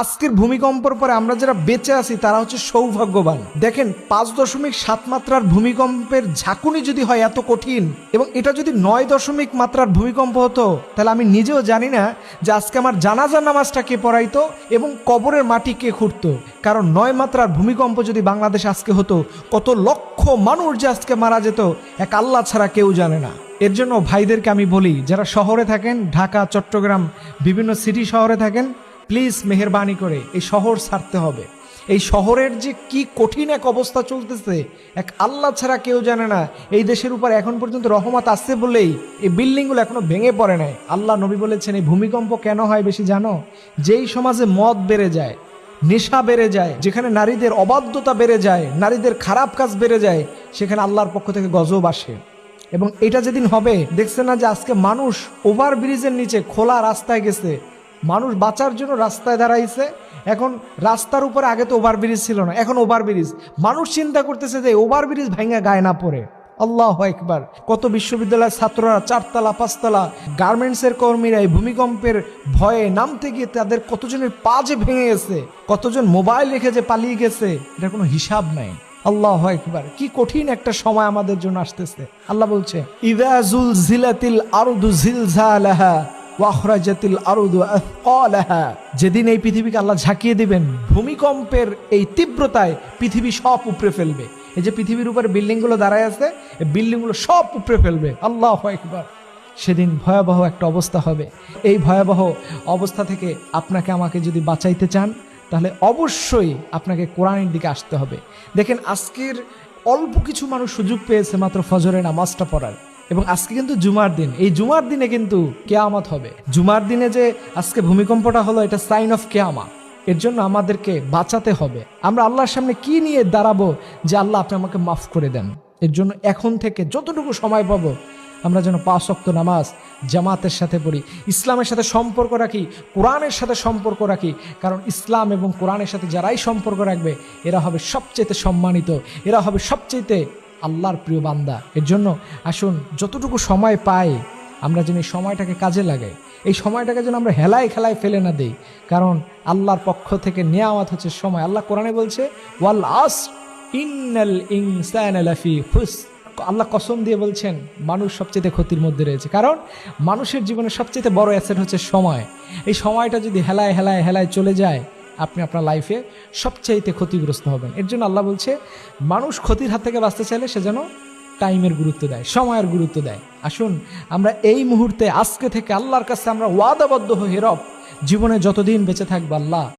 আজকের ভূমিকম্পের পরে আমরা যারা বেঁচে আছি তারা হচ্ছে সৌভাগ্যবান। দেখেন 5.7 মাত্রার ভূমিকম্পের ঝাঁকুনি যদি হয় এত কঠিন, এবং এটা যদি 9 মাত্রার ভূমিকম্প হতো, তাহলে আমি নিজেও জানি না যে আজকে আমার জানাজার নামাজটা কে পড়াইতো এবং কবরের মাটি কে খুঁড়তো। কারণ 9 মাত্রার ভূমিকম্প যদি বাংলাদেশ আজকে হতো, কত লক্ষ মানুষ যে আজকে মারা যেত এক আল্লাহ ছাড়া কেউ জানে না। এর জন্য ভাইদেরকে আমি বলি, যারা শহরে থাকেন, ঢাকা, চট্টগ্রাম, বিভিন্ন সিটি শহরে থাকেন, প্লিজ মেহেরবানি করে এই শহর ছাড়তে হবে। এই শহরের যে কি কঠিন এক অবস্থা চলতেছে এক আল্লাহ ছাড়া কেউ জানে না। এই দেশের উপর এখন পর্যন্ত রহমত আসছে বলেই এই বিল্ডিংগুলো এখনো ভেঙে পড়ে নাই। আল্লাহ নবী বলেছেন এই ভূমিকম্প কেন হয় বেশি জানো? যেই সমাজে মদ বেড়ে যায়, নেশা বেড়ে যায়, যেখানে নারীদের অবাধ্যতা বেড়ে যায়, নারীদের খারাপ কাজ বেড়ে যায়, সেখানে আল্লাহর পক্ষ থেকে গজব আসে। এবং এটা যেদিন হবে, দেখছে না যে আজকে মানুষ ওভারব্রিজের নিচে খোলা রাস্তায় গেছে, মানুষ বাঁচার জন্য রাস্তায় দাঁড়াইছে। এখন রাস্তার উপরে আগে তো ওভারব্রিজ ছিল না, এখন ওভারব্রিজ। মানুষ চিন্তা করতেছে যে ওভারব্রিজ ভাঙা গায়ে না পড়ে। আল্লাহু আকবার। কত বিশ্ববিদ্যালয়ের ছাত্ররা 4তলা 5তলা, গার্মেন্টসের কর্মীরা এই ভূমিকম্পের ভয়ে নামতে গিয়ে তাদের কতজনের পা যে ভেঙে গেছে, কতজন মোবাইল রেখে যে পালিয়ে গেছে, এটা কোনো হিসাব নাই। আল্লাহু আকবার। কি কঠিন একটা সময় আমাদের জন্য আসতেছে। আল্লাহ বলছে ইযা যুলজিলাতিল আরদু জিলজালাহা ওয়া আখরাজাতিল আরদু আথকালাহা। যেদিন এই পৃথিবীকে আল্লাহ ঝাঁকিয়ে দিবেন, ভূমিকম্পের এই তীব্রতায় পৃথিবী সব উপড়ে ফেলবে। এই যে পৃথিবীর উপরে বিল্ডিংগুলো দাঁড়ায় আছে, এই বিল্ডিংগুলো সব উপড়ে ফেলবে। আল্লাহু আকবার। সেদিন ভয়াবহ একটা অবস্থা হবে। এই ভয়াবহ অবস্থা থেকে আপনাকে আমাকে যদি বাঁচাইতে চান, তাহলে অবশ্যই আপনাকে কোরআনের দিকে আসতে হবে। দেখেন, আজকের অল্প কিছু মানুষ সুযোগ পেয়েছে মাত্র ফজরের নামাজটা পড়ার, এবং আজকে কিন্তু জুমার দিন। এই জুমার দিনে কিন্তু কিয়ামত হবে। জুমার দিনে যে আজকে ভূমিকম্পটা হলো, এটা সাইন অফ কিয়ামত। এর জন্য আমাদেরকে বাঁচাতে হবে। আমরা আল্লাহর সামনে কি নিয়ে দাঁড়াবো যে আল্লাহ আপনি আমাকে মাফ করে দেন? এর জন্য এখন থেকে যতটুকু সময় পাবো আমরা যেন 5 ওয়াক্ত নামাজ জামাতের সাথে পড়ি, ইসলামের সাথে সম্পর্ক রাখি, কোরআনের সাথে সম্পর্ক রাখি। কারণ ইসলাম এবং কোরআনের সাথে যারাই সম্পর্ক রাখবে, এরা হবে সবচেয়ে সম্মানিত, এরা হবে সবচেয়ে আল্লাহর প্রিয় বান্দা। এর জন্য আসুন যতটুকু সময় পাই আমরা যেন এই সময়টাকে কাজে লাগাই। এই সময়টাকে যেন আমরা হেলায় খেলায় ফেলে না দেই। কারণ আল্লাহর পক্ষ থেকে নেয়ামত হচ্ছে সময়। আল্লাহ কোরআনে বলছে ওয়াল আসর ইন্নাল ইনসানা লাফি খুসর। আল্লাহ কসম দিয়ে বলছেন মানুষ সবচেয়ে ক্ষতির মধ্যে রয়েছে। কারণ মানুষের জীবনে সবচেয়ে বড় অ্যাসেট হচ্ছে সময়। এই সময়টা যদি হেলায় হেলায় হেলায় চলে যায়, আপনি আপনার লাইফে সবচাইতে ক্ষতিগ্রস্ত হবেন। এর জন্য আল্লাহ বলছে মানুষ ক্ষতির হাত থেকে বাঁচতে চাইলে সে যেন টাইমের গুরুত্ব দেয়, সময়ের গুরুত্ব দেয়। আসুন আমরা এই মুহূর্তে আজকে থেকে আল্লাহর কাছে আমরা ওয়াদাবদ্ধ হয়ে রব, জীবনে যতদিন বেঁচে থাকবো আল্লাহ